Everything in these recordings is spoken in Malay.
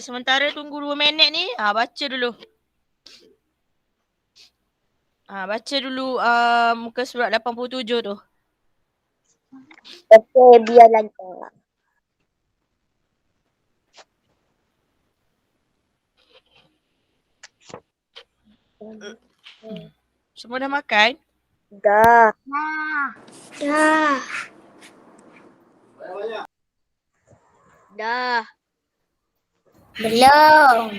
Sementara tunggu 2 minit ni, baca dulu. Baca dulu muka surat 87 tu. Okey, biar lancar. Semua dah makan? Dah. Dah. Dah. Belum.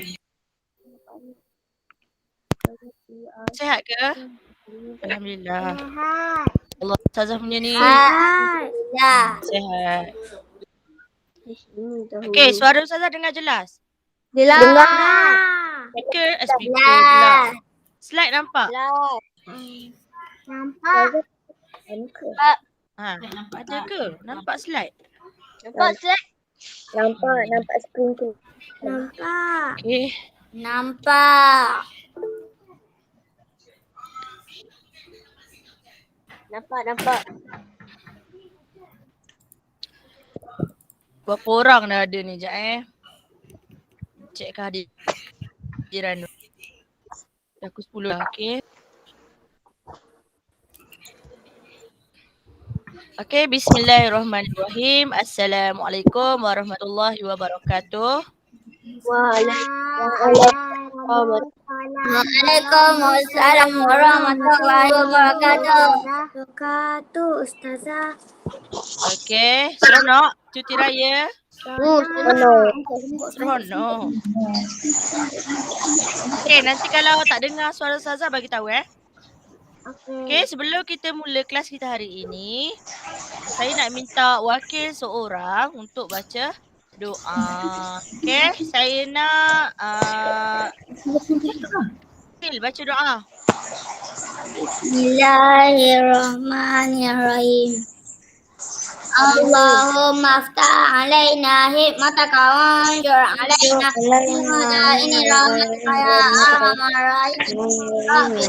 Sihat ke? Alhamdulillah. Sihat. Allah, Ustazah punya ni. Dah. Sihat. Okey, suara Ustazah dengar jelas? Dengar. Speaker pula. Slide nampak? Nampak. Ada ke? Nampak slide? Nampak slide? Nampak screen tu. Nampak. Okey. Nampak. Nampak. Berapa orang dah ada ni? Sekejap Cek kehadiran. Aku 10 lah, okey. Okey, bismillahirrahmanirrahim. Assalamualaikum warahmatullahi wabarakatuh. Waalaikumsalam warahmatullahi wabarakatuh. Ustazah. Okey, seronok cuti raya. Seronok. Okey, nanti kalau tak dengar suara Ustazah bagi tahu Okey, sebelum kita mula kelas kita hari ini, saya nak minta wakil seorang untuk baca doa. Okey, saya nak wakil baca doa. Bismillahirrahmanirrahim. Allahumma aftah alaina hikmataka wanjur alaina ini rahmatika ya arhamar rahimin. Amri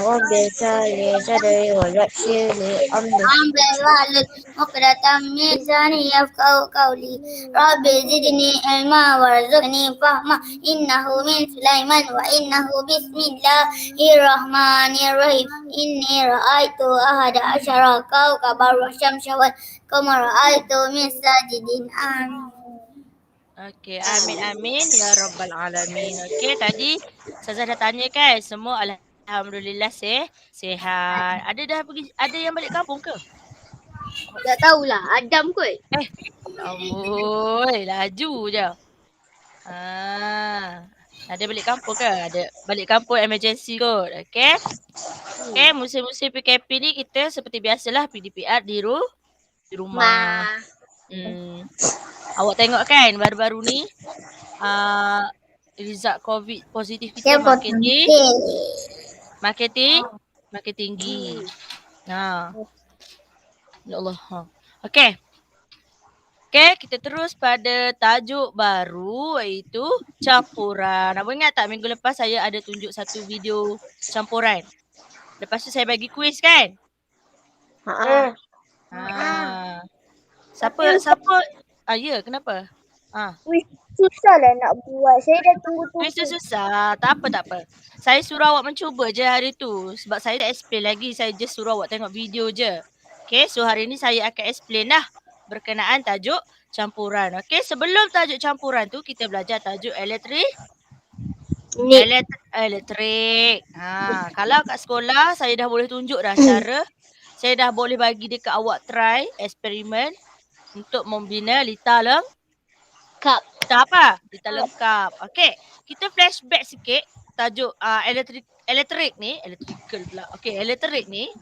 wahlul uqdatam min lisani yafqahu qawli. Rabbi zidni ilma warzuqni fahma. Innahu min Sulaiman wa innahu bismillahirrahmanirrahim. Inni ra'aitu ahada asyara kawkaban wasyamsa wal qamara ra'aitu min sajidin. Amin. Okey, amin ya rabbal alamin. Okey, tadi Ustazah dah tanya kan, semua alhamdulillah sihat. Ada yang balik kampung ke? Tak tahulah, Adam kot. Amboi, laju je. Ada balik kampung ke? Ada balik kampung emergency kot. Okey. Okey, musim-musim PKP ni kita seperti biasalah PDPR di rumah. Awak tengok kan baru-baru ni result COVID positif kita makin tinggi. Ya Allah. Okey, kita terus pada tajuk baru iaitu campuran. Abang ingat tak minggu lepas saya ada tunjuk satu video campuran. Lepas tu saya bagi kuis kan? Siapa? Ya, kenapa? Kuis susah lah nak buat. Saya dah tunggu-tunggu. Kuis tu susah. Tak apa. Saya suruh awak mencuba je hari tu. Sebab saya tak explain lagi. Saya just suruh awak tengok video je. Okay, so hari ni saya akan explain lah berkenaan tajuk campuran. Okay, sebelum tajuk campuran tu kita belajar tajuk elektrik. Kalau kat sekolah saya dah boleh tunjuk dah cara. Saya dah boleh bagi dekat awak try eksperimen untuk membina lita lengkap. Lita lengkap. Okey, kita flashback sikit tajuk elektrik ni. Elektrik ni.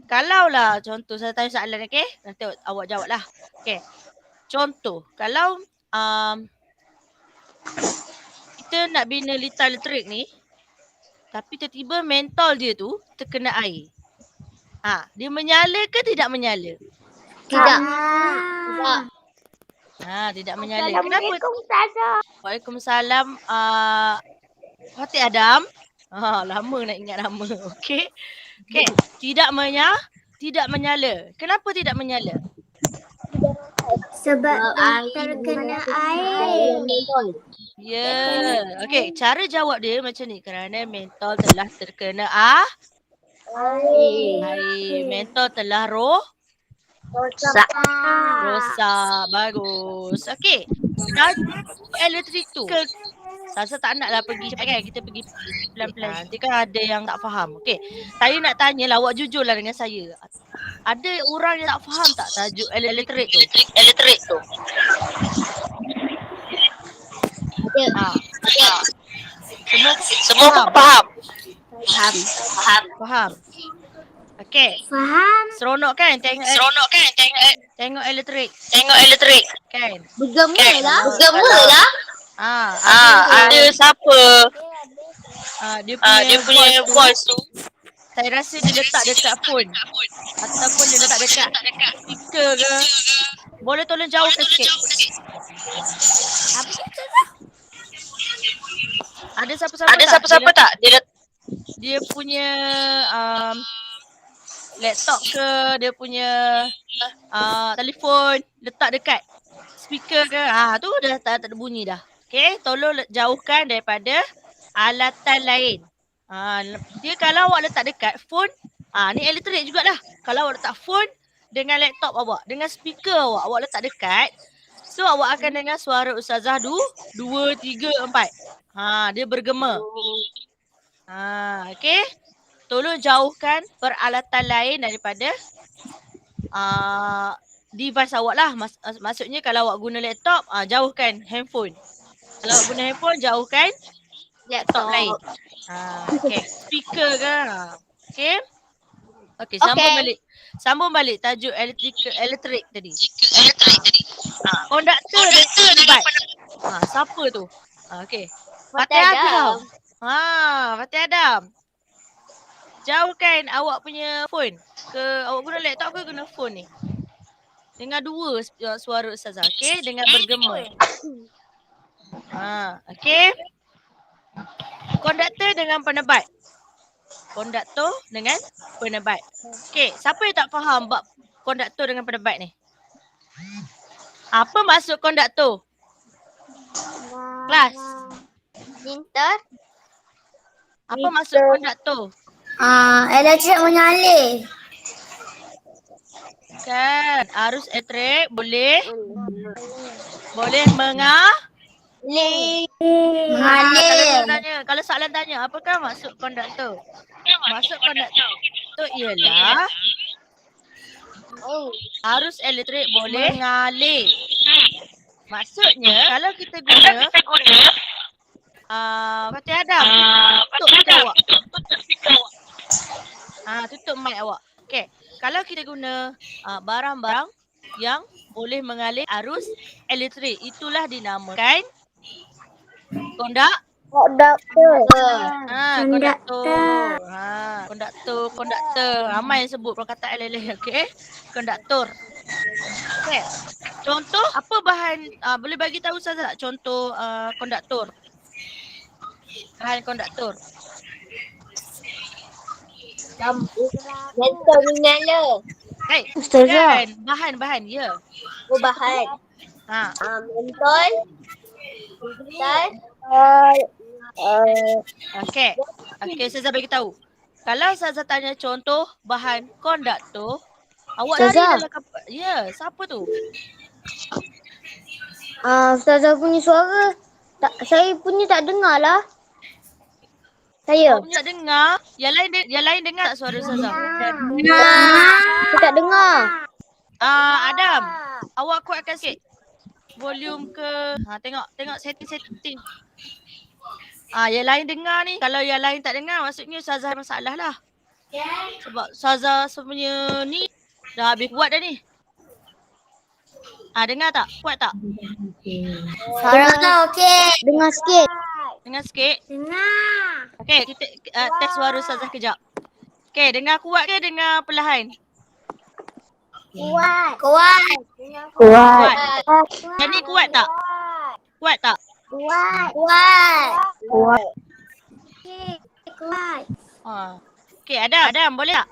Kalaulah contoh saya tanya soalan, okey? Nanti awak jawablah. Okey. Contoh, kalau kita nak bina lita elektrik ni, tapi tiba-tiba mentol dia tu terkena air. Dia menyala ke tidak menyala? Tidak. Tidak menyala. Kenapa? Assalamualaikum Ustazah. Waalaikumsalam. Hati Adam. Lama nak ingat nama. Okey. Tidak menyala. Kenapa tidak menyala? Sebab terkena air. Ya. Okey, cara jawab dia macam ni. Kerana mentol telah terkena air. Mentol telah rosak. Bagus. Okey. Tajuk elektrik tu. Sasa tak nak lah pergi cepat kan. Kita pergi pelan-pelan. Nanti kan ada yang tak faham. Okey. Saya nak tanya lah. Awak jujur lah dengan saya. Ada orang yang tak faham tak tajuk elektrik tu? Semua faham? Faham. Okey. Faham. Seronok kan tengok elektrik. Kan? Bergema lah. Ada siapa? Dia punya voice tu. Saya rasa dia letak dekat phone. Ataupun dia letak dekat speaker ke. Boleh tolong jauhkan sikit. Ada siapa-siapa tak? Dia punya laptop ke, dia punya telefon letak dekat speaker ke. Tu dah tak ada bunyi dah. Okey, tolong jauhkan daripada alatan lain. Dia kalau awak letak dekat phone, ni elektrik jugalah. Kalau awak letak phone dengan laptop awak, dengan speaker awak letak dekat, so awak akan dengar suara Ustazah 2, 3, 4. Dia bergema. Okey. Tolong jauhkan peralatan lain daripada device awak lah. Maksudnya kalau awak guna laptop, jauhkan handphone. Kalau awak guna handphone, jauhkan laptop lain. Okey. Speaker ke? Okey. Okey, sambung balik tajuk elektrik tadi. Konduktor dan penebat. Siapa tu? Okey. Fatih Adam. Fatih Adam. Jauhkan awak punya phone. Awak guna laptop ke guna phone ni? Dengar dua suara Ustazah. Okey, dengar bergema. Okey. Konduktor dengan penebat. Okey, siapa yang tak faham bab konduktor dengan penebat ni? Apa maksud konduktor? Kelas. Pintar. Apa maksud konduktor? Elektrik menyalin. Kan, arus elektrik boleh mengalir. Kalau soalan tanya, apakah maksud konduktor? Maksud konduktor ialah arus elektrik boleh mengalir. Maksudnya kalau kita guna Fatih Adam, tutup awak. Tutup mic awak. Okey. Kalau kita guna barang-barang yang boleh mengalir arus elektrik, itulah dinamakan konduktor. Konduktor. Ramai yang sebut perkataan lain-lain. Okey. Konduktor. Okey. Contoh apa bahan, boleh bagi tahu Ustazah tak contoh konduktor? Bahan konduktor. Mentol menyala. Ustazah. Kan? Bahan, ya. Bahan. Mentol. Okey, Ustazah bagi tahu. Kalau Ustazah tanya contoh bahan konduktor, awak lari dalam kapal. Ya, siapa tu? Ustazah punya suara saya punya tak dengar lah. Saya punya tak dengar. Yang lain dengar tak suara Ustazah? Saya tak dengar. Adam, awak kuatkan sikit volume ke. Tengok setting. Yang lain dengar ni. Kalau yang lain tak dengar, maksudnya Ustazah ada masalah lah. Sebab Ustazah sebenarnya ni dah habis kuat dah ni. Dengar tak? Kuat tak? Suara okey. Dengar sikit. Dengar sikit. Dengar. Okey, kita test suara Ustazah kejap. Okey, dengar kuat ke dengar perlahan? Kuat. Yang ni kuat tak? Kuat tak? Kuat. Okey, Adam boleh tak?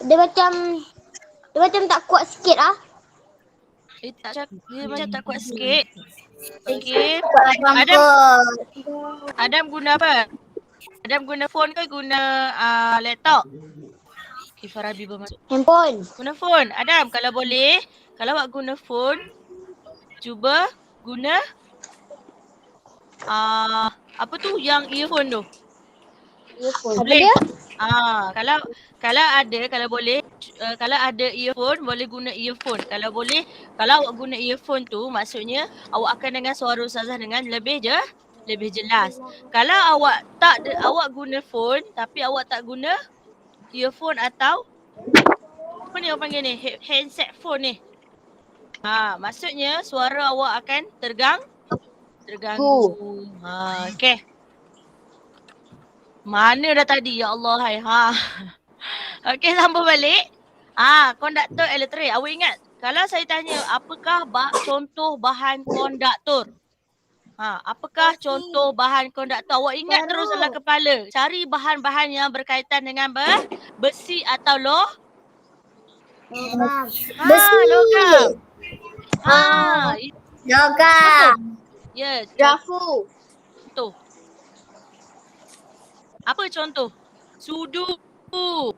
Dia macam tak kuat sikit ah. Dia macam tak kuat sikit. Okey. Adam guna apa? Adam guna phone ke guna laptop? Okay, Farabi bermasuk. Handphone. Guna phone. Adam, kalau boleh, kalau awak guna phone, cuba guna apa tu yang earphone tu? Apa Boleh? dia? Kalau boleh, kalau ada earphone, boleh guna earphone. Kalau boleh, kalau awak guna earphone tu, maksudnya awak akan dengar suara ustazah dengan lebih jelas. Kalau awak awak guna phone tapi awak tak guna earphone atau apa ni orang panggil ni? Handset phone ni. Maksudnya suara awak akan terganggu. Okey. Mana dah tadi? Ya Allah hai. Okey, sambung balik. Konduktor elektrik. Awak ingat, kalau saya tanya apakah contoh bahan konduktor? Apakah contoh bahan konduktor? Awak ingat terus dalam kepala. Cari bahan-bahan yang berkaitan dengan besi atau Besi. logam. Logam. Ya, Rafu. contoh. Apa contoh? Sudu.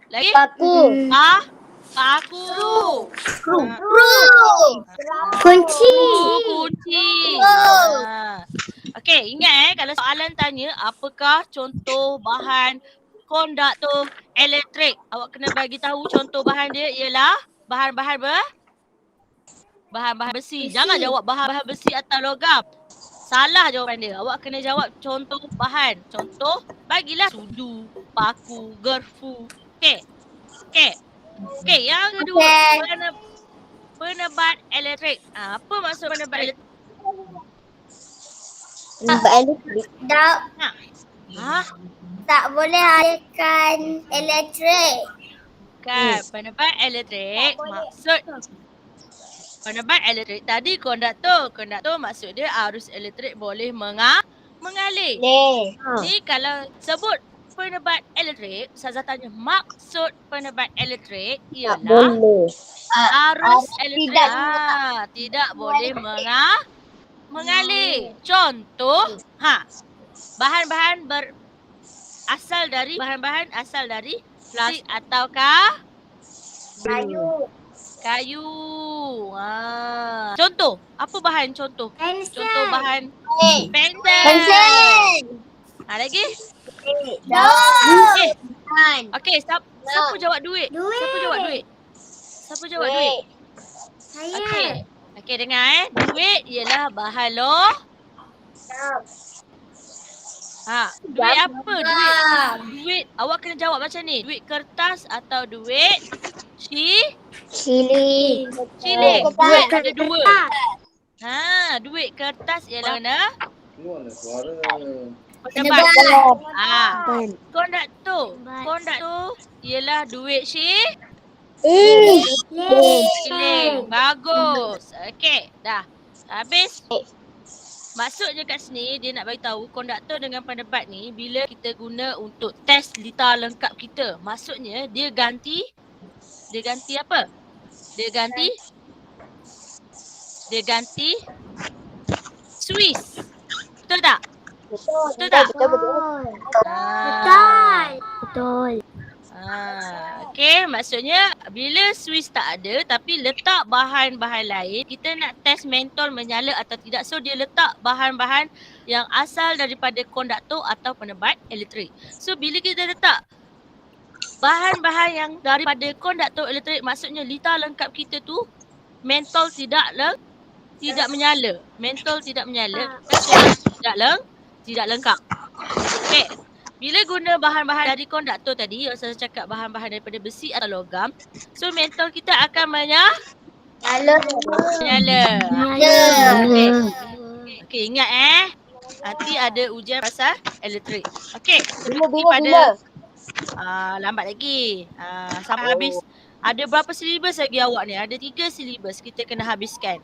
Lagi? Paku. Paku. Skru. Kunci. Kunci. Okey, ingat kalau soalan tanya apakah contoh bahan konduktor elektrik, awak kena bagi tahu contoh bahan dia ialah bahan-bahan besi. Jangan jawab bahan-bahan besi atau logam. Salah jawapan dia. Awak kena jawab contoh bahan. Contoh, bagilah sudu, paku, garfu. Okey. Yang kedua, penebat elektrik. Apa maksud penebat elektrik? Tak boleh alihkan elektrik. Kan, penebat elektrik maksud penebat elektrik tadi konduktor. Konduktor maksud dia arus elektrik boleh mengalir. Ni kalau sebut penebat elektrik, Ustazah tanya maksud penebat elektrik ialah arus elektrik tidak boleh mengalir. Contoh, bahan-bahan asal dari plastik ataukah kayu. Contoh, apa bahan contoh? Contoh bahan pensel. Lagi? Okey, siapa jawab duit? Siapa jawab duit? Saya. Okey, dengar Duit ialah bahan duit apa? Duit. Awak kena jawab macam ni. Duit kertas atau duit Shilling. Duit ada dua. Duit kertas ialah mana? Penebat. Konduktor ialah duit shilling. Bagus. Okey, dah. Habis. Maksudnya kat sini dia nak bagi tahu konduktor dengan penebat ni bila kita guna untuk test lita lengkap kita. Maksudnya dia ganti apa? Dia ganti Swiss. Betul tak? Betul tak? Betul. Okey, maksudnya bila Swiss tak ada tapi letak bahan-bahan lain, kita nak test mentol menyala atau tidak. So dia letak bahan-bahan yang asal daripada konduktor atau penebat elektrik. So bila kita letak bahan-bahan yang daripada konduktor elektrik, maksudnya lita lengkap kita tu mentol tidak menyala. Mentol tidak menyala. Tidak lengkap. Okey. Bila guna bahan-bahan dari konduktor tadi, saya cakap bahan-bahan daripada besi atau logam, so mentol kita akan menyala. Okey, ingat nanti ada ujian pasal elektrik. Okey, pada lambat lagi. Sampai habis. Ada berapa silibus lagi awak ni? Ada 3 silibus kita kena habiskan.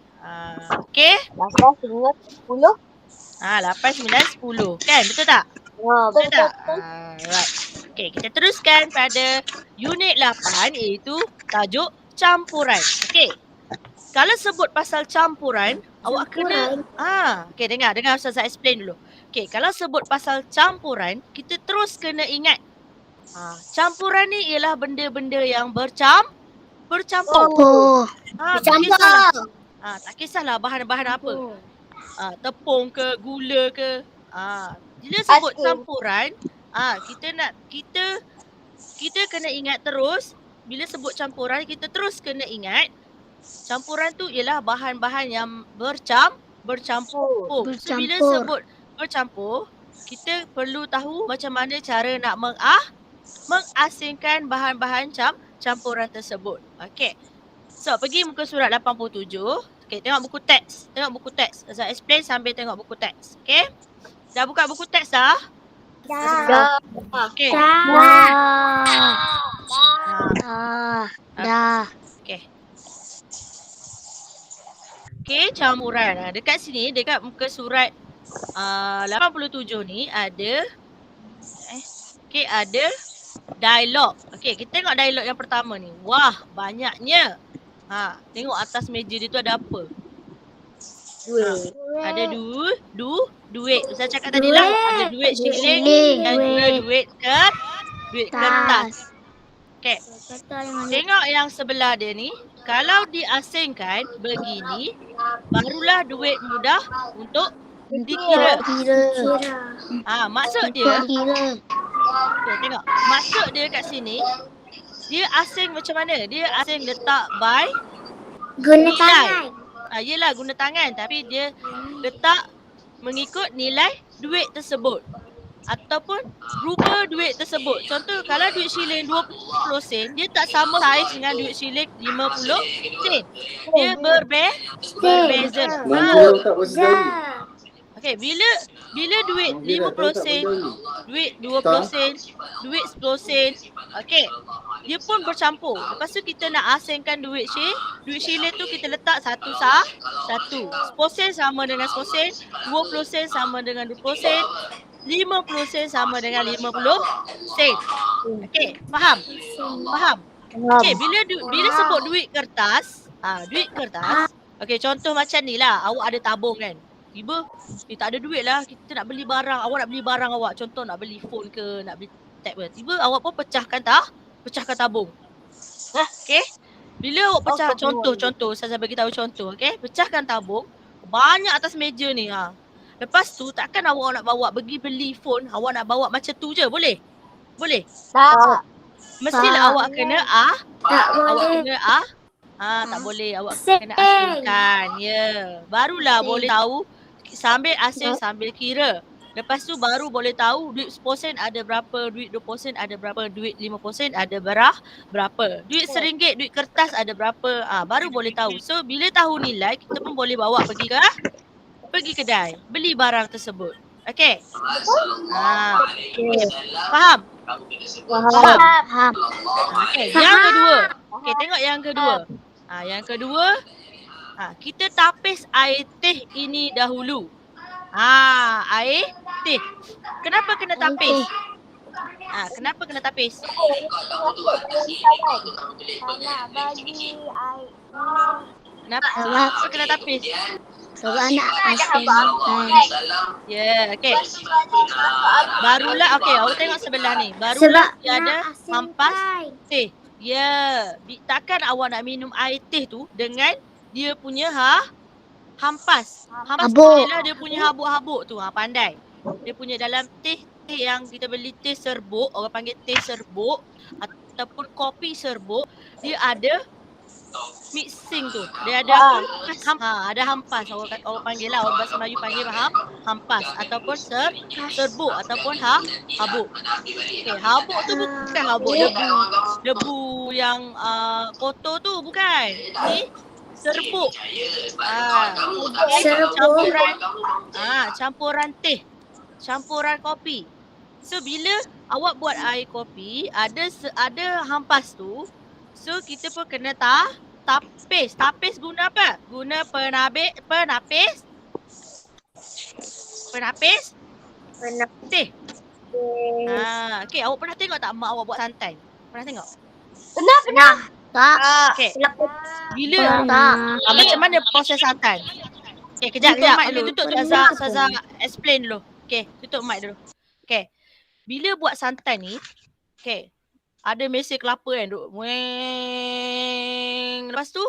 Okey? 8, 9, 10. 8, 9, 10. Kan? Betul tak? Betul tak? Right. Okey, kita teruskan pada unit 8 iaitu tajuk campuran. Okey. Kalau sebut pasal campuran, awak kena okey dengar Ustazah explain dulu. Okey, kalau sebut pasal campuran, kita terus kena ingat campuran ni ialah benda-benda yang bercampur. Tak kisahlah. Tak kisahlah bahan-bahan apa. Tepung ke, gula ke. Bila sebut campuran, kita kena ingat terus, bila sebut campuran kita terus kena ingat campuran tu ialah bahan-bahan yang bercampur. So bila sebut bercampur, kita perlu tahu macam mana cara nak mengasingkan bahan-bahan campuran tersebut. Okey. So pergi muka surat 87. Okey, tengok buku teks. Saya explain sambil tengok buku teks. Okey. Dah buka buku teks dah? Dah. Okey. Dah. Okey. Okey, campuran. Dekat sini, dekat muka surat 87 ni ada ada dialog. Okey, kita tengok dialog yang pertama ni. Wah, banyaknya. Tengok atas meja dia tu ada apa? Ada duit. Saya cakap tadi lah, ada duit shilling dan juga duit kertas. Okey. Tengok yang sebelah dia ni. Kalau diasingkan begini, barulah duit mudah untuk dikira. Maksud dia, tengok. Maksud dia kat sini, dia asing macam mana? Dia asing letak by Guna nilai. tangan. Yelah guna tangan, tapi dia letak mengikut nilai duit tersebut. Ataupun rupa duit tersebut. Contoh kalau duit shilling 20 sen, dia tak sama saiz dengan duit shilling 50 sen. Dia berbeza. Okey, bila duit 50 sen, duit 20 sen, duit 10 sen, okey. Dia pun bercampur. Lepas tu kita nak asingkan duit shilling tu kita letak satu. 10 sen sama dengan 10 sen, 20 sen sama dengan 20 sen, 50 sen sama dengan 50 sen. Okey, faham? Okey, bila sebut duit kertas, okey contoh macam ni lah, awak ada tabung kan. Tiba, tak ada duit lah, kita nak beli barang, awak nak beli barang awak, contoh nak beli phone ke, nak beli tab ke. Tiba awak pun pecahkan tabung. Okey. Bila awak pecah, contoh, saya bagi tahu contoh, okey. Pecahkan tabung, banyak atas meja ni. Lepas tu takkan awak nak bawa pergi beli phone, awak nak bawa macam tu je, boleh? Tak. Mestilah awak kena Tak awak boleh. kena tak boleh, awak kena asingkan. Barulah boleh tahu sambil asing sambil kira. Lepas tu baru boleh tahu duit 10 sen ada berapa, duit 20 sen ada berapa, duit 50 sen ada berapa, duit RM1, duit kertas ada berapa, baru boleh tahu. So bila tahu nilai, kita pun boleh bawa pergi kedai, beli barang tersebut. Okey. Faham? Okey, yang kedua. Okey, tengok yang kedua. Yang kedua, kita tapis air teh ini dahulu. Air teh. Kenapa kena tapis? Kenapa kena tapis? Kenapa kena tapis? Sebab nak asingkan. Okey. Barulah, okey, awak tengok sebelah ni. Barulah dia ada hampas teh. Takkan awak nak minum air teh tu dengan dia punya hampas. Hampas tu ialah dia punya habuk-habuk tu. Pandai. Dia punya dalam teh yang kita beli teh serbuk, orang panggil teh serbuk ataupun kopi serbuk, dia ada mixing tu. Dia ada ada hampas. Orang panggil lah, orang bahasa Melayu panggil hampas ataupun serbuk ataupun habuk. Okey, habuk tu bukan habuk debu yang kotor tu, bukan. Ni serbuk. Campuran teh. Campuran kopi. So bila awak buat air kopi, ada hampas tu. So kita pun kena tapis. Tapis guna apa? Guna penapis teh. Okey, awak pernah tengok tak mak awak buat santan? Pernah tengok? Pernah. Tak. Okey. Kelapa. Bila Tak. macam mana proses santan? Okey, kejap. Okey, tutup Saza explain dulu. Okey, tutup mic dulu. Okey. Bila buat santan ni, okey. Ada mesin kelapa kan duk. Weng. Lepas tu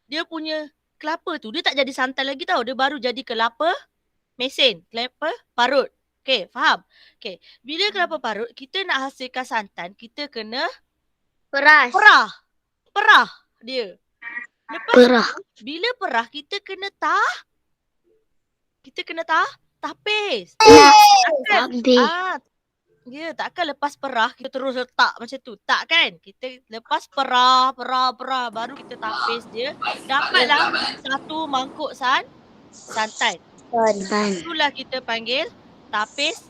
dia punya kelapa tu dia tak jadi santan lagi tau. Dia baru jadi kelapa mesin, kelapa parut. Okey, faham? Okey. Bila kelapa parut, kita nak hasilkan santan, kita kena Peras. perah dia. Lepas Perah. bila perah kita kena tapis. Habis. Ya, takkan lepas perah kita terus letak macam tu. Tak kan? Kita lepas perah baru kita tapis dia. Dapatlah satu mangkuk santan. Itulah kita panggil tapis.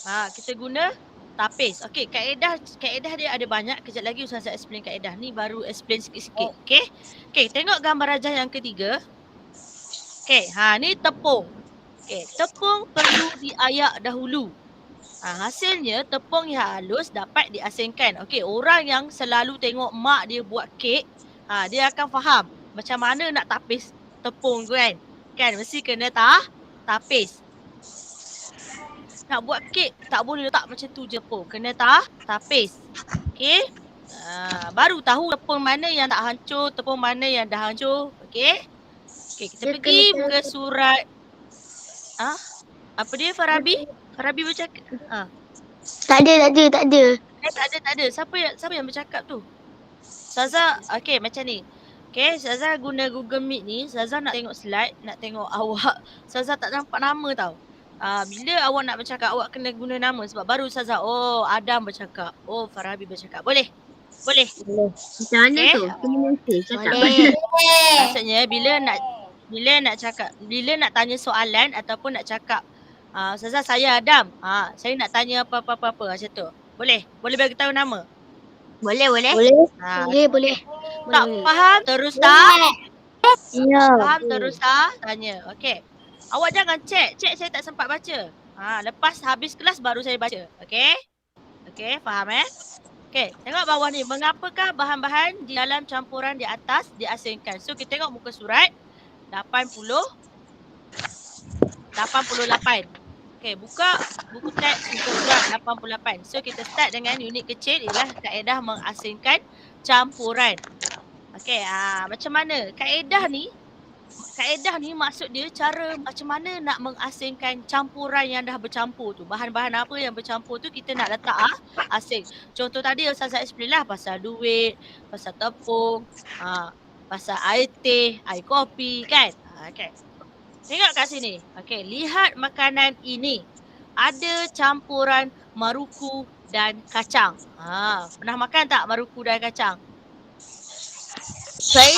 Kita guna tapis. Okey, kaedah dia ada banyak. Kejap lagi Ustazah explain kaedah ni, baru explain sikit-sikit. Okey. Okey, tengok gambar rajah yang ketiga. Okey, ni tepung. Okey, tepung perlu diayak dahulu. Hasilnya tepung yang halus dapat diasingkan. Okey, orang yang selalu tengok mak dia buat kek, dia akan faham macam mana nak tapis tepung tu kan. Kan mesti kena tapis. Nak buat kek tak boleh letak macam tu je tepung. Kena tapis. Okey. Baru tahu tepung mana yang tak hancur, tepung mana yang dah hancur. Okey. Okey, kita pergi muka surat. Apa dia Farabi? Farabi bercakap. Tak ada. Tak ada. Siapa yang bercakap tu? Saza, okey macam ni. Okey, Saza guna Google Meet ni, Saza nak tengok slide, nak tengok awak. Saza tak nampak nama tau. Bila awak nak bercakap, awak kena guna nama sebab baru Saza, Adam bercakap. Farabi bercakap. Boleh? Macam mana tu? Boleh. Maksudnya bila nak cakap, bila nak tanya soalan ataupun nak cakap, Ustazah saya Adam. Saya nak tanya apa-apa macam tu. Boleh bagi tahu nama? Boleh. Tak faham terus Ya. Faham terus tanya. Okey. Awak jangan cek saya tak sempat baca. Lepas habis kelas baru saya baca. Okey, faham Okey, tengok bawah ni. Mengapakah bahan-bahan di dalam campuran di atas diasingkan? So kita tengok muka surat 88. Okey, buka buku teks muka surat 88. So kita start dengan unit kecil, ialah kaedah mengasingkan campuran. Okey, macam mana? Kaedah ni maksud dia cara macam mana nak mengasingkan campuran yang dah bercampur tu. Bahan-bahan apa yang bercampur tu kita nak letak asing. Contoh tadi Ustazah explain lah pasal duit, pasal tepung, pasal air teh, air kopi kan. Okey. Tengok kat sini. Okey, lihat makanan ini. Ada campuran maruku dan kacang. Pernah makan tak maruku dan kacang? Saya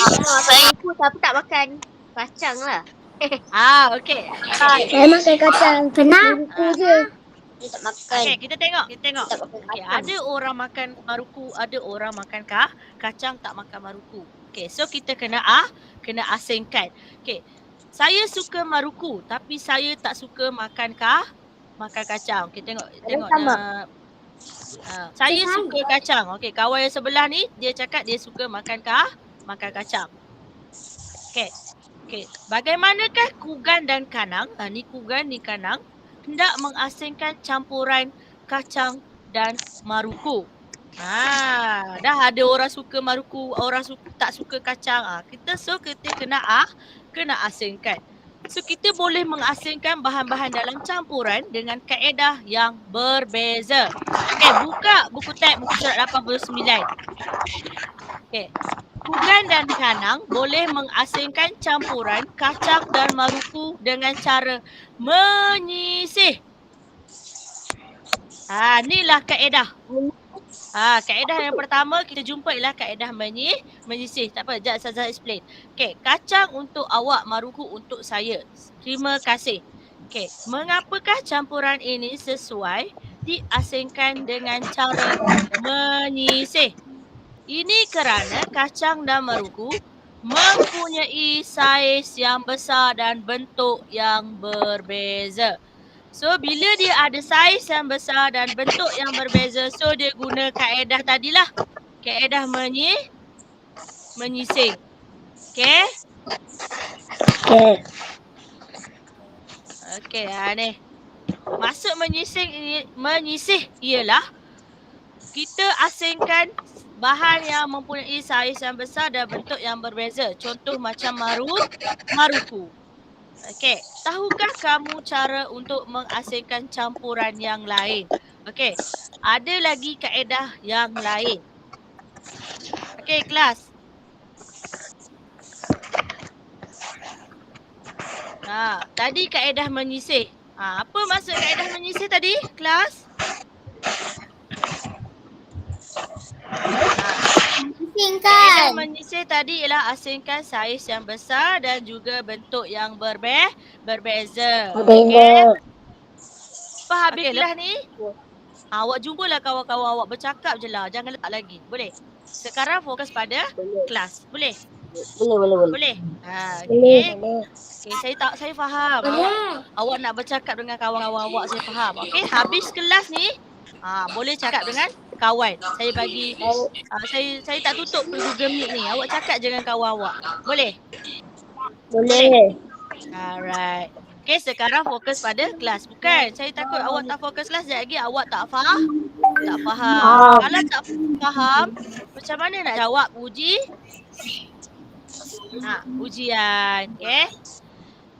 aku tapi tak makan kacang lah. Okey. Saya makan kacang. Pernah? Maruku je. Saya tak makan. Okey, kita tengok. Okay, Ada orang makan maruku, ada orang makan kacang, tak makan maruku. Okey, so kita kena asingkan. Okey. Saya suka maruku tapi saya tak suka makan kacang. Okey, tengok saya suka kacang. Okey, kawan yang sebelah ni dia cakap dia suka makan kacang. Okey. Bagaimanakah Kugan dan Kanang? Ni Kugan, ni Kanang hendak mengasingkan campuran kacang dan maruku. Dah ada orang suka maruku, orang tak suka kacang. Kita kena asingkan. So kita boleh mengasingkan bahan-bahan dalam campuran dengan kaedah yang berbeza. Okey, buka buku teks muka surat 89. Okey. Kugan dan Kanang boleh mengasingkan campuran kacang dan maruku dengan cara menyisih. Inilah kaedah. Kaedah yang pertama kita jumpa ialah kaedah menyisih. Tak apa, sekejap Ustazah explain. Okey, kacang untuk awak, maruku untuk saya. Terima kasih. Okey, mengapakah campuran ini sesuai diasingkan dengan cara menyisih? Ini kerana kacang dan maruku mempunyai saiz yang besar dan bentuk yang berbeza. So bila dia ada saiz yang besar dan bentuk yang berbeza, so dia guna kaedah tadilah. Kaedah menyising. Okey? Okey. Okey, ni. Maksud menyisih ialah kita asingkan bahan yang mempunyai saiz yang besar dan bentuk yang berbeza. Contoh macam maruku. Okey, tahukah kamu cara untuk mengasingkan campuran yang lain? Okey, ada lagi kaedah yang lain. Okey, kelas. Tadi kaedah menyisih. Apa maksud kaedah menyisih tadi, kelas? Kaedah Asingkan. menyisih tadi ialah asingkan saiz yang besar dan juga bentuk yang berbeza. Okey? Faham habis kelas ni? Awak jumpalah kawan-kawan awak, bercakap je lah. Jangan letak lagi. Boleh? Sekarang fokus pada kelas. Boleh? Boleh? Okey. Okey, saya faham. Awak nak bercakap dengan kawan-kawan awak, saya faham. Okey, habis kelas ni, boleh cakap dengan kawan. Saya bagi saya tak tutup Google Meet ni. Awak cakap je dengan kawan awak. Boleh? Boleh. Alright. Okey, sekarang fokus pada kelas. Bukan, saya takut awak tak fokus kelas, sekejap lagi awak tak faham. Tak faham. Kalau tak faham, macam mana nak jawab ujian. Okey?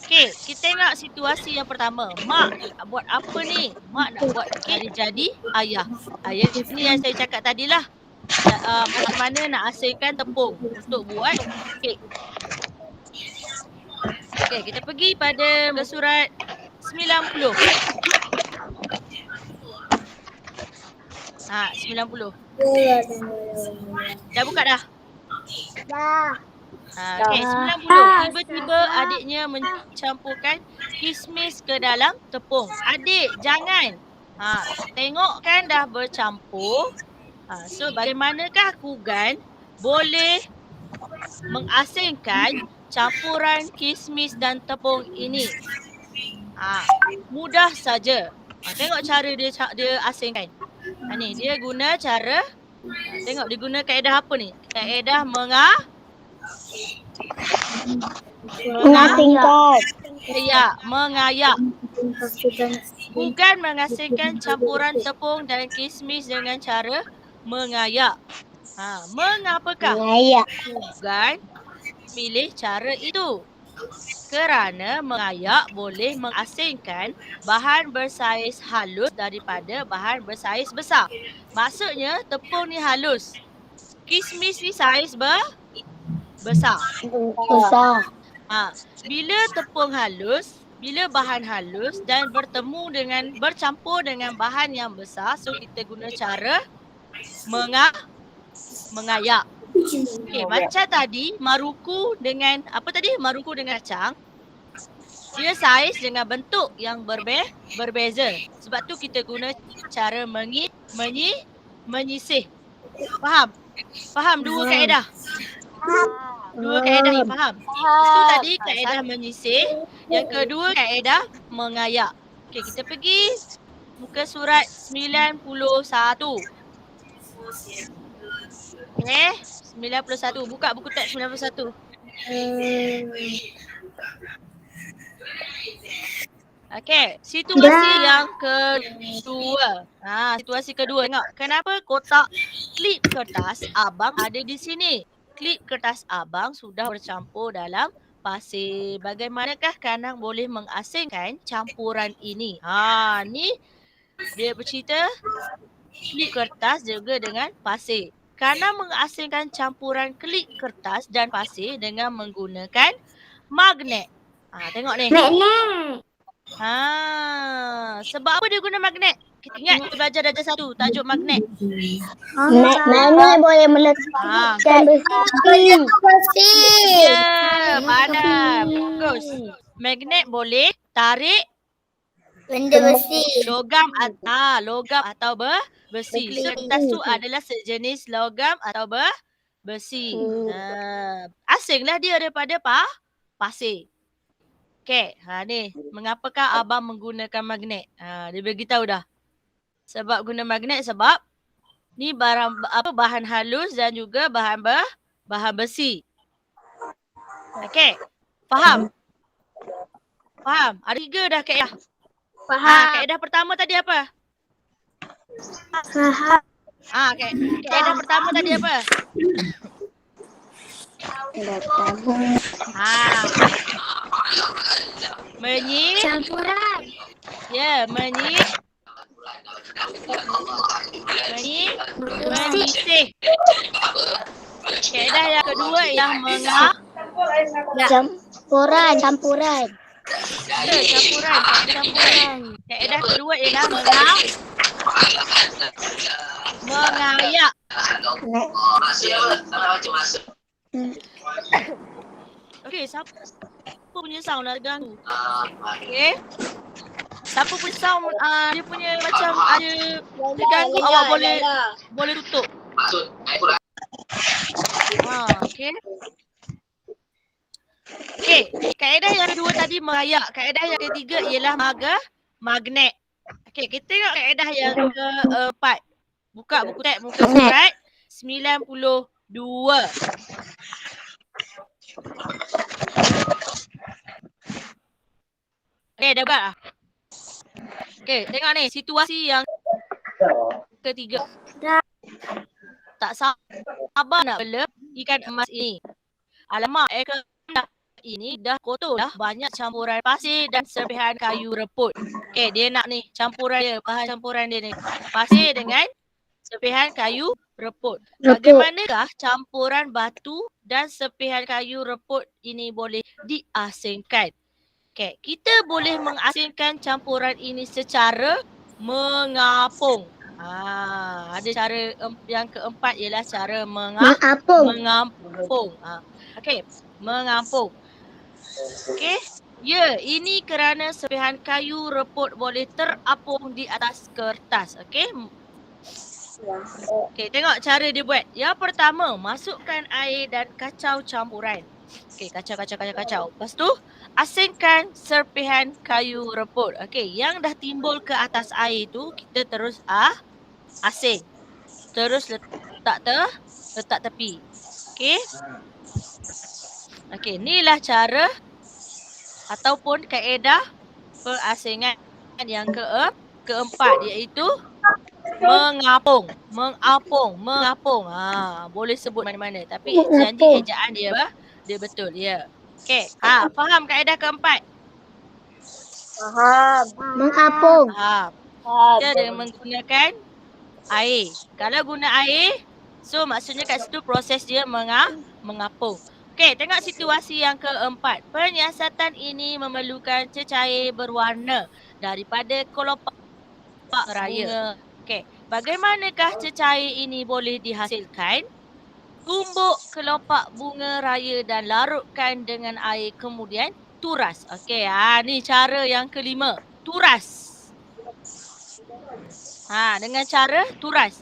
Okey, kita tengok situasi yang pertama. Mak nak buat apa ni? Mak nak buat kek jadi ayah. Ayah ni yang saya cakap tadilah. Macam mana nak hasilkan tepung untuk buat kek. Okey, kita pergi pada surat 90. 90. Dah buka dah? Dah. Okey, 90. Tiba-tiba adiknya mencampurkan kismis ke dalam tepung. Adik, jangan. Tengok kan dah bercampur. So, bagaimanakah Kugan boleh mengasingkan campuran kismis dan tepung ini? Mudah saja. Tengok cara dia asingkan. Ni, dia guna cara, tengok dia guna kaedah apa ni? Kaedah Mengasingkan. mengayak. Kugan mengasingkan campuran tepung dan kismis dengan cara mengayak. Mengapakah Mengayak. Kugan pilih cara itu? Kerana mengayak boleh mengasingkan bahan bersaiz halus daripada bahan bersaiz besar. Maksudnya tepung ni halus. Kismis ni saiz besar. Besar. Bila tepung halus, bila bahan halus dan bercampur dengan bahan yang besar, so kita guna cara mengayak. Okey, macam tadi maruku dengan maruku dengan kacang, dia saiz dengan bentuk yang berbeza. Sebab tu kita guna cara menyisih. Faham? Faham dua kaedah? Dua kaedah ni faham? Itu tadi kaedah menyisih. Yang kedua kaedah mengayak. Okey, kita pergi muka surat 91. Okey, 91. Buka buku teks 91. Okey, situasi yang kedua. Situasi kedua. Tengok, kenapa kotak klip kertas abang ada di sini? Klip kertas abang sudah bercampur dalam pasir. Bagaimanakah Kanang boleh mengasingkan campuran ini? Ni dia bercerita klip kertas juga dengan pasir. Kanang mengasingkan campuran klip kertas dan pasir dengan menggunakan magnet. Tengok ni. Magnet. Sebab apa dia guna magnet? Kita ingat kita belajar darjah 1 tajuk magnet. Magnet boleh melepaskan besi. Ya, pandai. Bagus. Magnet boleh tarik Benda besi. logam atau besi. Kertas tu adalah sejenis logam atau besi. Asinglah dia daripada pasir. Okey, ni mengapakah abang menggunakan magnet? Dia beritahu dah. Sebab guna magnet sebab Ni bahan halus dan juga bahan besi. Okey. Faham? Faham? Ada 3 dah kaedah. Kaedah pertama tadi apa? Faham. Kaedah pertama tadi apa? Campuran. Ya, menyisih. Kaedah yang kedua ialah Campuran. Ya, campuran. Kaedah kedua ialah mengayak. Okey, siapa punya sound dah ganggu? Okey. Siapa punya sound dia punya macam ada terganggu, awak boleh tutup. Okey. Okey, kaedah yang kedua tadi mengayak. Kaedah yang ketiga ialah magnet. Okey, kita tengok kaedah yang keempat. Buka buku teks muka surat 92. Okey, dah buka. Okey, tengok ni situasi yang ketiga. Tak sabar nak bela ikan emas ini. Alamak, ekor ini dah kotor dah, banyak campuran pasir dan serpihan kayu reput. Okey, dia nak ni campuran dia, bahan campuran dia ni. Pasir dengan serpihan kayu reput. Bagaimanakah campuran batu dan serpihan kayu reput ini boleh diasingkan? Okey, kita boleh mengasingkan campuran ini secara mengapung. Ada cara yang keempat ialah cara mengampung. Okey, mengampung. Okey. Ya, ini kerana serpihan kayu reput boleh terapung di atas kertas. Okey. Okey, tengok cara dia buat. Yang pertama, masukkan air dan kacau campuran. Okey, kacau. Lepas tu, asingkan serpihan kayu reput. Okey, yang dah timbul ke atas air tu, kita terus asing. Terus letak tepi. Okey. Okey, inilah cara ataupun kaedah pengasingan yang keempat, iaitu mengapung. Boleh sebut mana-mana tapi janji ejaan dia betul, ya. Okey, faham kaedah keempat? Faham. Mengapung. Faham. Kita dengan menggunakan air. Kalau guna air, so maksudnya kat situ proses dia mengapung. Okey, tengok situasi yang keempat. Penyiasatan ini memerlukan cecair berwarna daripada kelopak raya. Okey, bagaimanakah cecair ini boleh dihasilkan? Tumbuk kelopak bunga raya dan larutkan dengan air, kemudian turas. Okey, ni cara yang kelima. Turas. Dengan cara turas.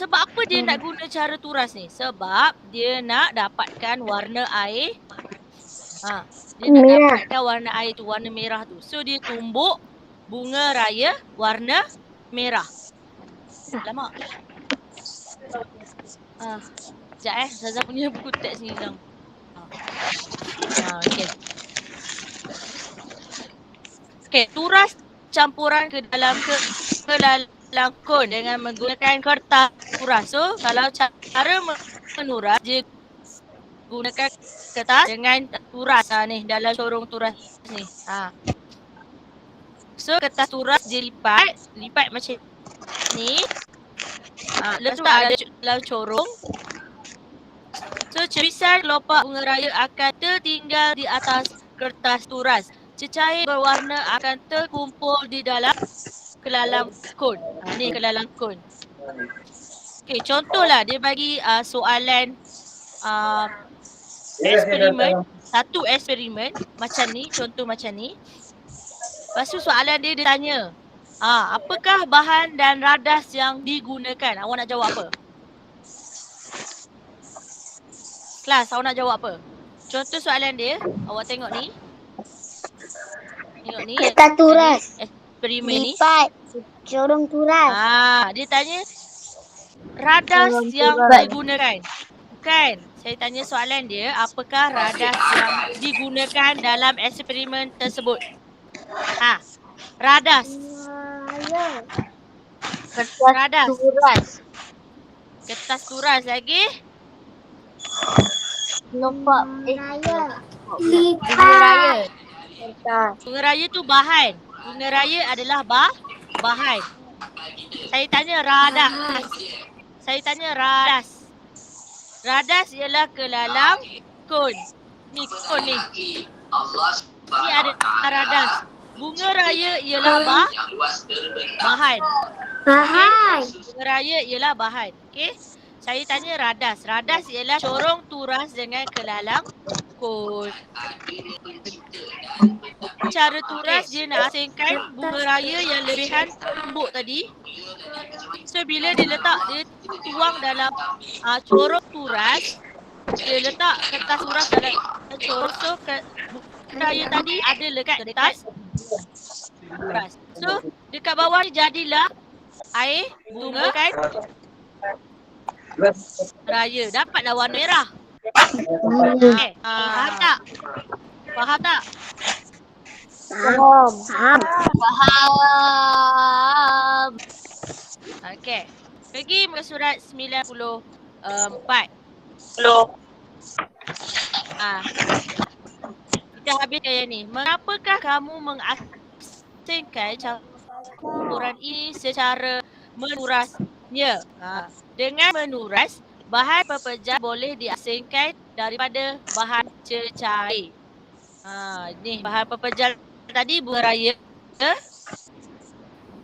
Sebab apa dia nak guna cara turas ni? Sebab dia nak dapatkan warna air. Dia nak dapatkan warna air tu, warna merah tu. So dia tumbuk bunga raya warna merah. Lama. Sekejap Zaza punya buku teks ni hilang. Okey. Okey, turas campuran ke dalam kon dengan menggunakan kertas turas. So kalau cara menuras, dia gunakan kertas dengan turas ni dalam corong turas ni. So kertas turas dia lipat macam ni. Letak dalam corong. So cebisan kelopak bunga raya akan tertinggal di atas kertas turas. Cecair berwarna akan terkumpul di dalam kelalam kon. Ni kelalam kon. Okey, contohlah dia bagi soalan eksperimen. Satu eksperimen macam ni, contoh macam ni. Lepas tu soalan dia tanya, apakah bahan dan radas yang digunakan? Awak nak jawab apa? Kelas, awak nak jawab apa? Contoh soalan dia, awak tengok ni. Tengok ni. Kertas turas. Eksperimen ni. Corong turas. Dia tanya radas Corong yang turas. digunakan. Bukan. Saya tanya soalan dia, apakah radas yang digunakan dalam eksperimen tersebut? Radas. Radas. Turas. Kertas turas lagi. Lopak. Lipat. Raya. Bunga raya tu bahan. Bunga raya adalah bahan. Saya tanya radas. Radas ialah kelalang kon. Ni kon ni. Ni ada radas. Bunga raya ialah bahan. Bunga raya ialah bahan. Okey. Saya tanya radas. Radas ialah corong turas dengan kelalang kon. Cara turas dia nak asingkan bunga raya yang lebihan tumbuk tadi. So bila dia letak, dia tuang dalam corong turas, dia letak kertas turas dalam corong. So bunga raya tadi ada lekat kertas turas. So dekat bawah ni jadilah air bunga kan raya. Dapatlah warna merah. Okay. Faham tak? Faham. Okey. Pergi muka surat 94. Kita habiskan yang ni. Mengapakah kamu mengasingkan campuran ini secara menurasnya? Dengan menuras, bahan pepejal boleh diasingkan daripada bahan cecair. Ni bahan pepejal tadi bunga raya.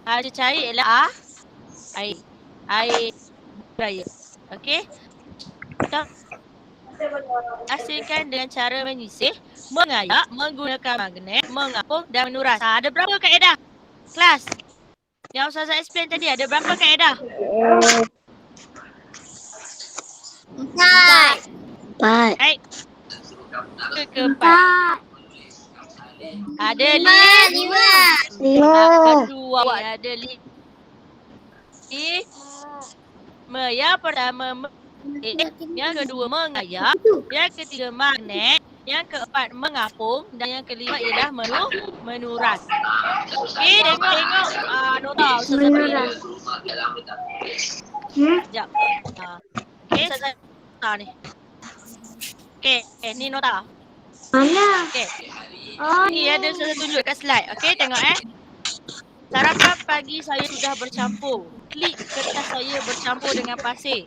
Bahan cecair ialah air raya. Okey. Kita asingkan dengan cara menyisih, mengayak, menggunakan magnet, mengapung dan menuras. Ada berapa kaedah? Kelas. Yang Ustazah explain tadi ada berapa kaedah? 4. Baik. Keempat. Ada 5. Kedua ada 5. Yang pertama yang kedua mengayak, yang ketiga magnet, yang keempat mengapung dan yang kelima ialah menuras. Okey, tengok nota Ustazah beri. Sekejap. Okey, Ustazah ni. Okey, ni nota. Mana? Okey. Ni ada Ustazah tunjuk kat slide. Okey, tengok Sarapan pagi saya sudah bercampur. Klik kertas saya bercampur dengan pasir.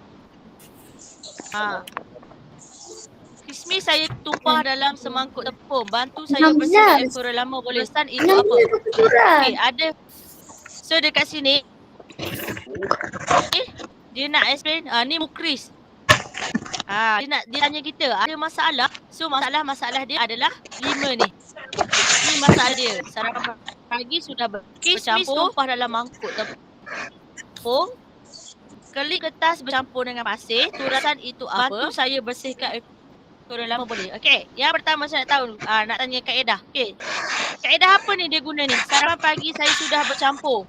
Kismis saya tumpah dalam semangkuk tepung. Bantu saya bersihkan ekor lama boleh. Pesan itu apa? Okey, ada. So dekat sini dia nak explain, ni mukris. Dia tanya kita ada masalah. So masalah dia adalah 5 ni. Ni masalah dia. Sarapan pagi sudah bercampur tumpah dalam mangkuk tepung. Klik kertas bercampur dengan pasir. Turasan itu apa? Bantu saya bersihkan ekor lama boleh. Okey, yang pertama saya nak tahu, nak tanya kaedah. Okey. Kaedah apa ni dia guna ni? Sarapan pagi saya sudah bercampur.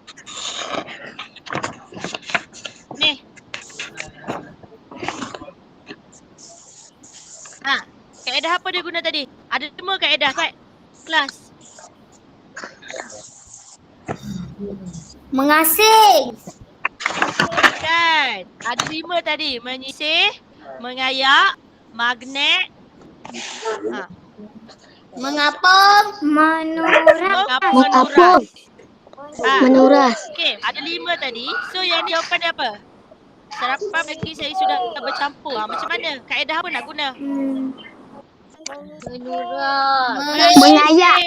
Ni. Kaedah apa dia guna tadi? Ada 5 kaedah kat kelas. Mengasing. Kan? Ada 5 tadi. Menyisih, mengayak, magnet, Mengapung. menuras. Menuras. Okey, ada 5 tadi. So yang ni jawapan dia apa? Sarapan pagi saya sudah bercampur. Macam mana? Kaedah apa nak guna? Menuras. Mengayak.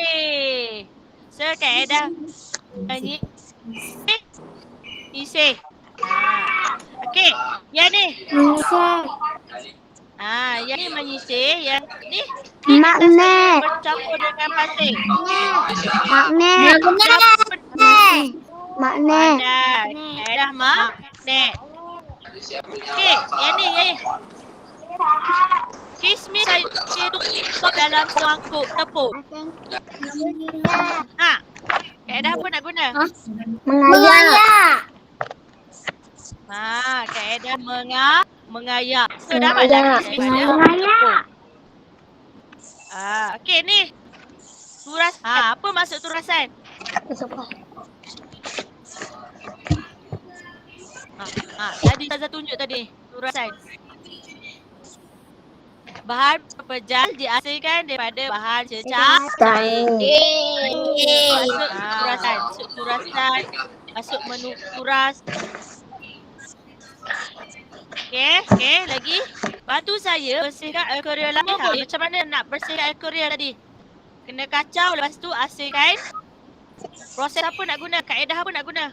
So kaedah menyisih. Okey, yang ni. Yang ni menyisih, yang ni Magnet. bercampur dengan pasir. Magnet. Magnet. Kaedah magnet. Okey, yang ni. Kismis saya tutup dalam semangkuk tepung. Kaedah apa nak guna? Mengayak. Kaedah mengayak. So, dapat Mengayak. lagi daripada tepung. Okey ni. Apa maksud turasan? Tadi Ustazah tunjuk tadi. Turasan. Bahan pepejal dihasilkan daripada bahan cecah cair. Masuk turasan. Masuk menu turas. Okey, lagi. Bantu saya bersihkan air Korea lama. Macam mana nak bersihkan air Korea tadi? Kena kacau, lepas tu asingkan. Proses apa nak guna? Kaedah apa nak guna?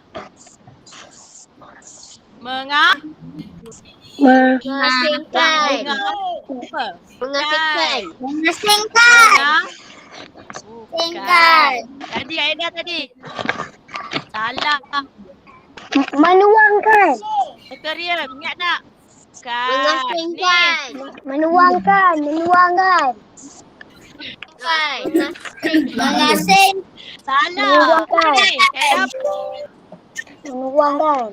Mengasingkan. Mengasingkan. Tadi kaedah tadi. Salah. Menuangkan. Korea, ingat tak? Mengasingkan. Menuangkan. Mengasing. Salah. Menuangkan.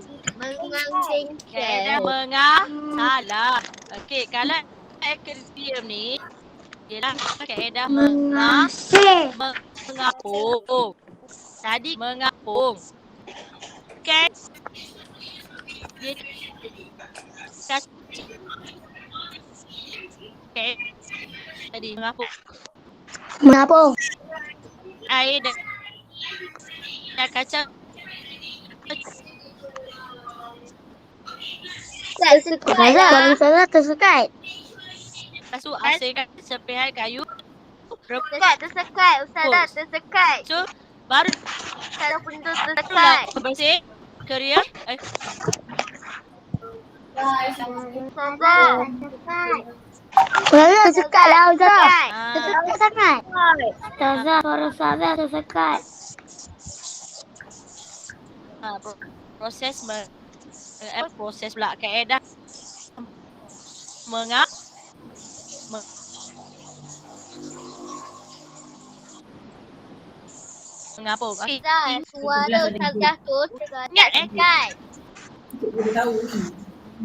Kaedah Menuangkan. salah. Okey, kalau akronim ni ialah kaedah Mengasih. mengapung. Tadi mengapung. Kan? Dia tadi mengapung. Mengapung. Air dan kacang Ustazah tersekat. lepas tu asingkan sepihan kayu Tersekat. Ustazah tersekat. so baru Kalau pun tu lah tersekat. bersih Korea Ustazah. Ustazah tersekat lah Ustazah. ah, Tersekat sangat. Ustazah, suara Ustazah tersekat. proses proses pula kaedah mengapung. Okey. Suara Ustazah tu tersekat.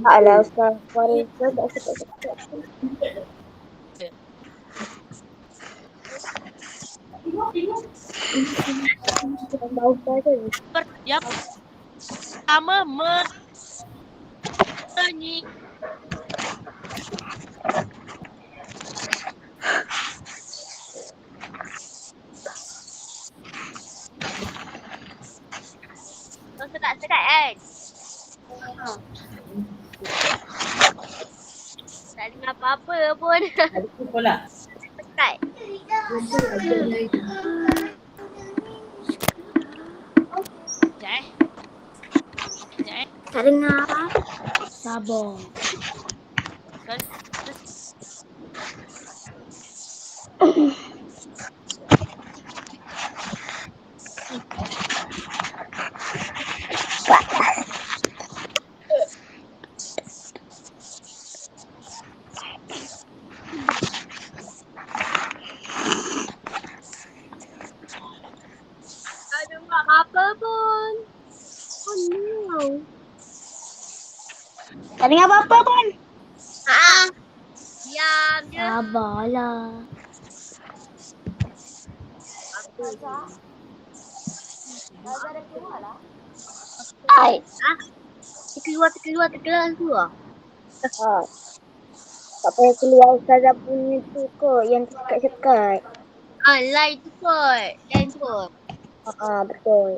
Alah Ustaz, suara Ustazah tak sekat-sekat. Yang pertama menyi Sekat kan? Tak dengar apa-apa pun. Sekat. Sekejap. Tak dengar. Sabar. Tak dengar apa pun. Oh no. Tak dengar apa-apa pun. Diam je. Sabarlah. Hai. Terkeluar keluar. Tak payah keluar Ustazah punya tu kot yang sekat-sekat. Line tu kot. Betul.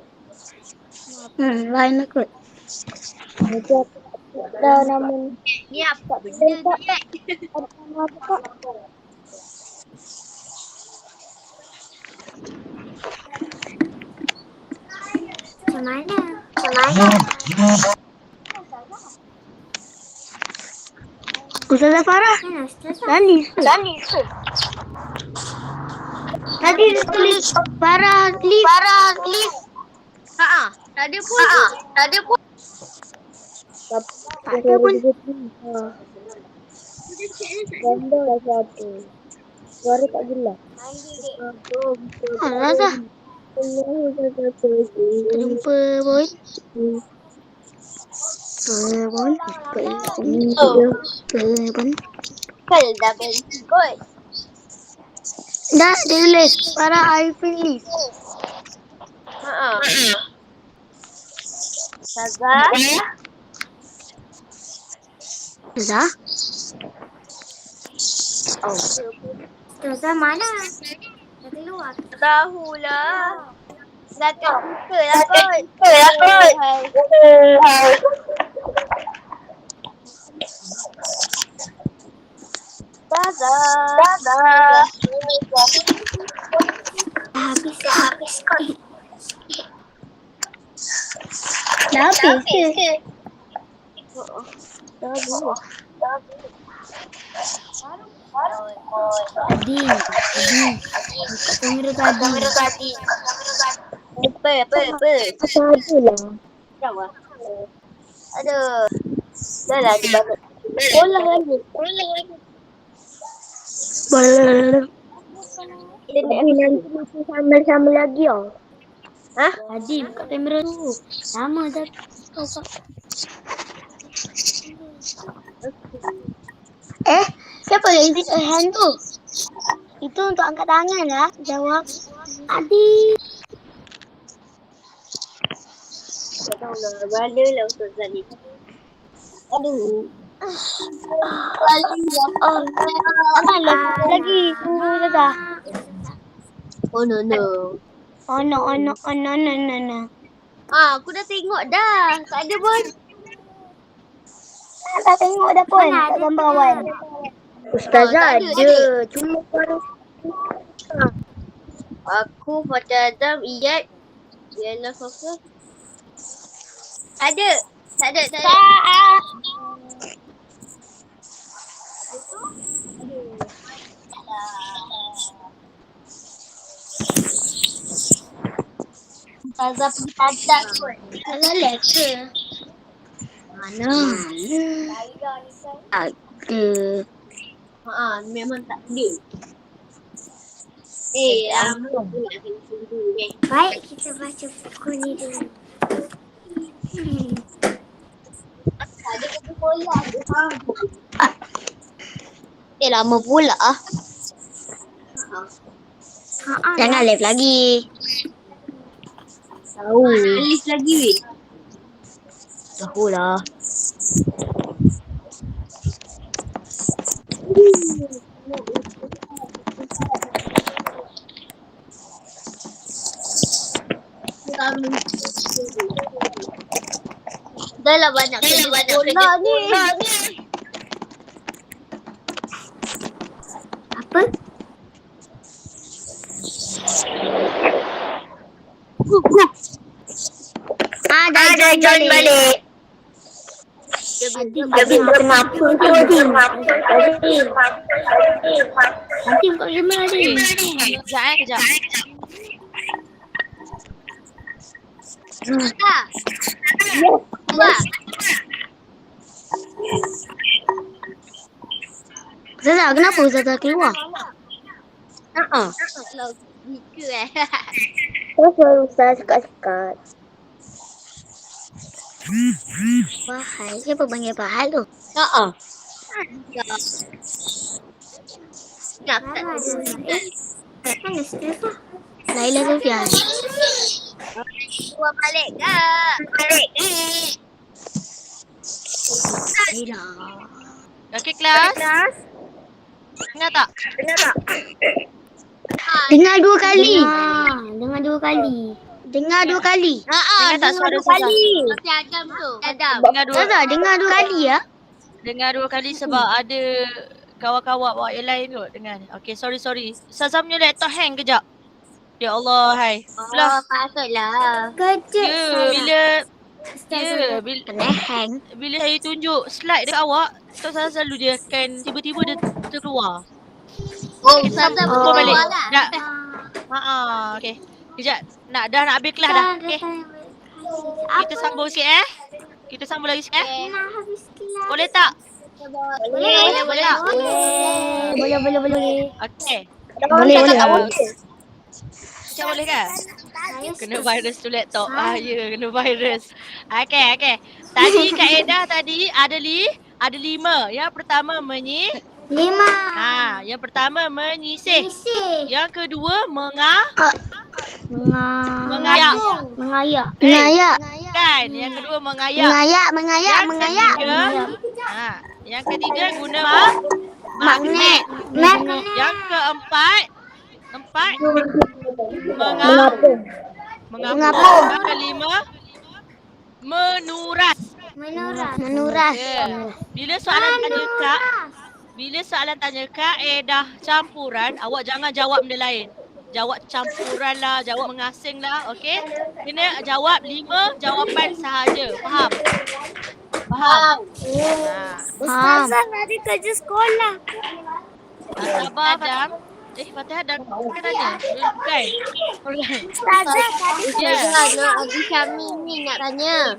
Lain lah kot. Nanti aku dah nama Ni apa benda ni? nama apa kak? Macam mana? Ustazah Farah. Tadi tulis Farah lift. Tak ada pun. Tak ada pun. Gambar lah satu. Suara tak jelas. Ustazah. Jumpa boy. Perbon. Dah berhenti kot. Dah tulis para Arifin list. Ustazah. Zah? Ustazah mana? Dah keluar. Tahulah. Dah terbuka lah kot. Ustazah. Habis kot. Dah habis ke? Tadi. Buka kamera tadi. Apa? Aduh. Aduh. Dah lah dibangun. Ulang lagi. Boleh. Nanti sambil lagi oh. Hah? Tadi buka kamera tu. Lama dah. Siapa yang raise a hand tu? Itu untuk angkat tangan lah. Jawab. Adi. Tak tahu lah. Mana lah Ustazah ni. Aduh. Lagi. Tunggu dah. Oh no. Oh no. Aku dah tengok dah. Tak ada pun. Tak tengok dah pun. Tak gambar Wan. Ustazah ada. Cuma baru. Aku, Fatih Azam, Iyad, Diana Sofa. Ada. Tak ada. Ustazah pun tak ada kot. Ustazah leka. Mana? Ada. Memang tak ada. Lama pula kena tunggu ni. Baik, kita baca buku ni dulu. Ada buku bola tu. Lama pula. Jangan live lagi. Tahu. List lagi weh. Tahulah. Dah lah banyak bola ni. Apa? Dah join balik. Nanti buka kamera ni. Kejap. Ustazah, kenapa Ustazah keluar? Gitu Kenapa Ustazah sekat-sekat? Bahal. Siapa panggil Bahal tu? Nak Mana Stefa? Laila Sofian. keluar balik kak. Laila. Okey kelas. Dengar tak? Dengar dua kali. Dengar dua kali. Dengar tak suara Ustazah? Mesti Adam tu. Adam. Ustazah, dengar dua kali ya. Dengar dua kali sebab ada kawan-kawan bawa yang lain kot dengar. Okay, sorry. Ustazah punya laptop hang kejap. Ya Allah, hai. Belah. Patutlah. Kena hang. Bila saya tunjuk slide dekat awak, Ustazah selalu dia akan tiba-tiba dia terkeluar. Ustazah Pukul balik. lah. Nak. Okay. Kejap. Dah nak habis kelas dah. Okay. Kita sambung sikit Kita sambung lagi sikit Boleh tak? Boleh. Okay. Boleh. Macam boleh kan? Kena virus tu laptop. Ya, kena virus. Okey. Tadi kaedah tadi ada 5. Yang pertama Lima. yang pertama menyisih. Yang kedua mengayak. Mengayak. Kan? Yang kedua mengayak. Mengayak. Yang ketiga guna Magnet. Yang keempat Mengapung. Yang kelima menuras. Ya. Bila soalan tanya kaedah campuran, awak jangan jawab benda lain. Jawab campuran lah, jawab mengasing lah, okey? Kena jawab 5 jawapan sahaja. Faham? Ustazah tadi kerja sekolah. Sabar, Adam. Fatihah dah tanya. Bukan. Ustazah tadi Ya. Adi Syami ni nak tanya.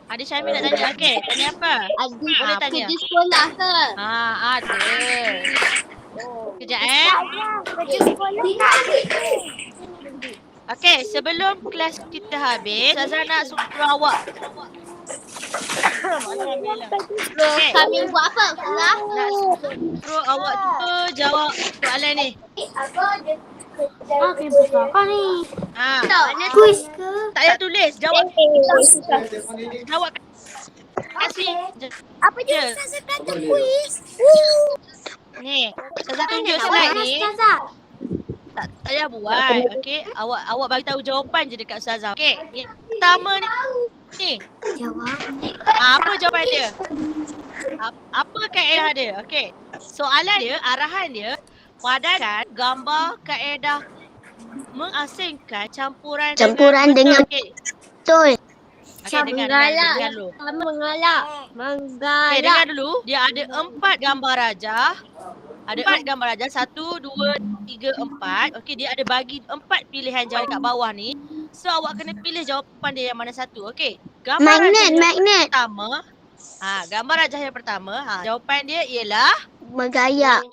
Adik Syamil nak tanya. Okey, tanya apa? Adi Boleh tanya. kerja sekolah ke? Ada. Kejap kerja sekolah. Okey, sebelum kelas kita habis, Ustazah nak suruh awak. Okey. Kami buat apa? Ustazah? Nak suruh awak cuba jawab soalan ni. Okey, besar ni. Kuis ke? Tak payah tulis, jawab. Jawab kasih. Apa je Ustazah kata kuis? Ni, Ustazah tunjuk slide ni. Tak payah buat. Okey, awak bagi tahu jawapan je dekat Ustazah. Okey, yang pertama ni. Jawab. Apa jawapan dia? Apa kaedah dia? Okey. Soalan dia, arahan dia, padankan gambar kaedah mengasingkan campuran dengan okey. betul. Okey, dengar dulu. Mengalak. Okey, dengar dulu. Dia ada 4 gambar rajah. Ada 4 gambar rajah. 1, 2, 3, 4. Okey, dia ada bagi 4 pilihan jawapan kat bawah ni. So, awak kena pilih jawapan dia yang mana satu. Okey. Gambar rajah yang pertama. Gambar rajah yang pertama. Jawapan dia ialah Mengayak.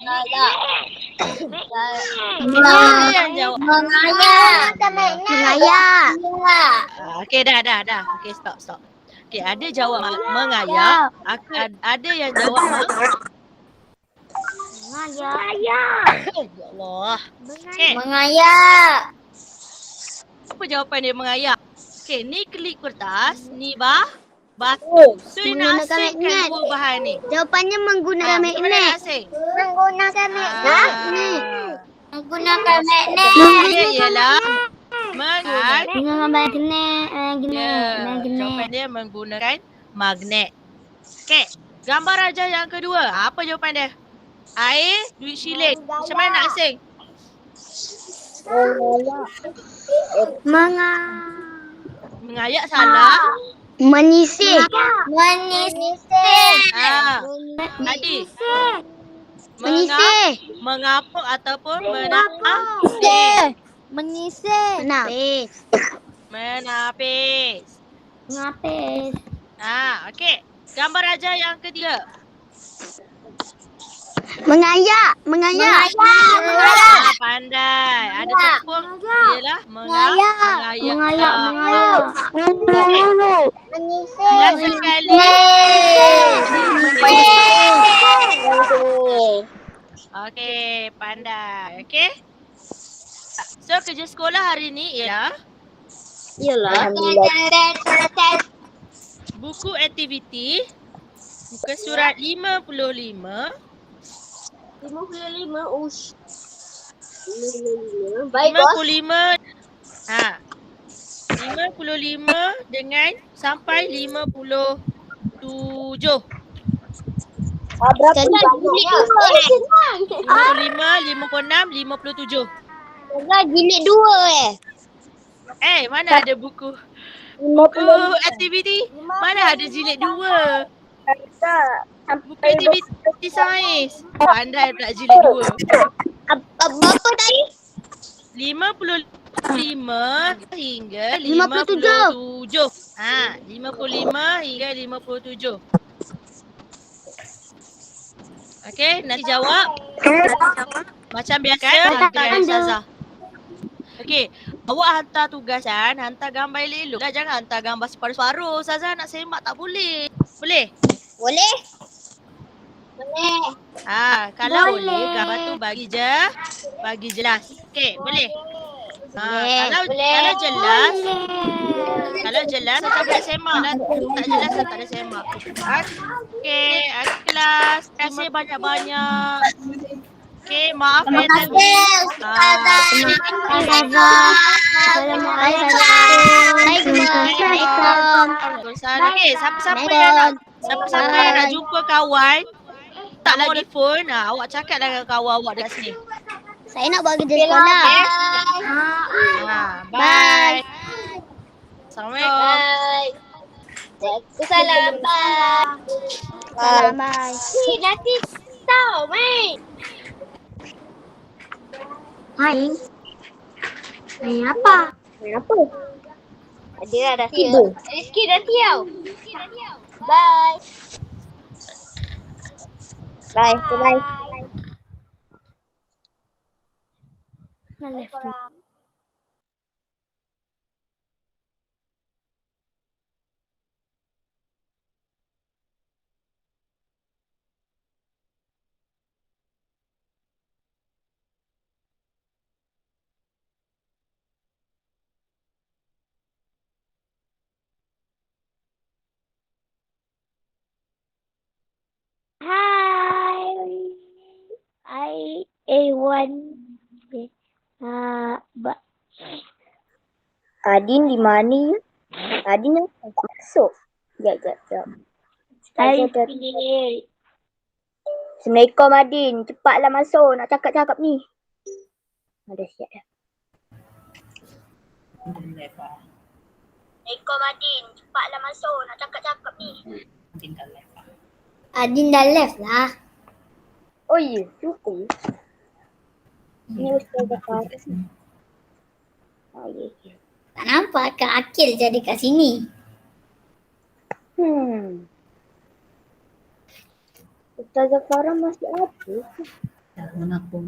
Siapa yang jawab? Mengayak. Okey, dah. Okey, stop. Okey, ada jawab mengayak. Ada yang jawab Mengayak. Ya Allah. Okey. Mengayak. Apa jawapan dia mengayak? Okey, ni kelip kertas, ni batu. So dia nak Menggunakan asingkan magnet. dua bahan ni. Jawapannya menggunakan Macam mana magnet. nak asing? Menggunakan Menggunakan magnet. Dia ialah menggunakan Menggunakan magnet. jawapan dia menggunakan magnet. Okey, gambar rajah yang kedua. Apa jawapan dia? Air, duit shilling. Macam mana nak asing? Mengayak salah. Menyisih. Tadi. Menyisih. Mengapuk ataupun menapis. Menyisih. Menapis. Menapis. Ngapis. Okey. Gambar rajah yang ketiga. Mengayak. Pandai. Ada tepung. Ialah mengayak. Dan sekali. Okey, pandai. Okey. So kerja sekolah hari ni ialah buku aktiviti muka surat 55. 55 ush. 55. Baik bos. 55 dengan sampai 57. Berapa banyak? 55, 56, 57. Jilid 2 Mana ada buku aktiviti? Mana ada jilid 2? Buku aktiviti sains. Pandai pula jilid 2. Berapa tadi? 55 hingga 57. 55 hingga 57. Okey, nanti jawab macam biasa dengan Ustazah. Okey, Awak hantar tugasan, hantar gambar elok-elok. Dah jangan hantar gambar separuh-separuh. Ustazah nak semak tak boleh. Boleh? Boleh? Boleh. Kalau boleh gambar tu bagi jelas. Okey, boleh? Kalau jelas, kalau jelas Ustazah boleh semak. Tak jelas tak ada semak. Okey, kelas. Terima kasih banyak-banyak. Okey, maaf ya tadi. Assalamualaikum. Okey, siapa-siapa yang nak jumpa kawan, tak lagi phone, awak cakap dengan kawan awak dekat sini. Saya nak bagi dia sekolah. Bye. Assalamualaikum. Bye. Waalaikumsalam. Bye. Selamat. Nanti tahu, Mai. Hai. Hai apa? Apa? Ada tiba. Rizky dah tiaw. Bye. Bye. Bye. Hai. A1. Adin di mana ya? Adin yang tak masuk. Sekejap. Hai. Assalamualaikum Adin. Cepatlah masuk. Nak cakap-cakap ni. Dah siap dah. Assalamualaikum Adin. Cepatlah masuk. Nak cakap-cakap ni. Adin dah left lah. Oh ya, cukup. Ni Ustazah Farah. Oh ya. Tak nampak Kak Akil jadi kat sini. Ustazah Farah masih ada. Tak, kenapa?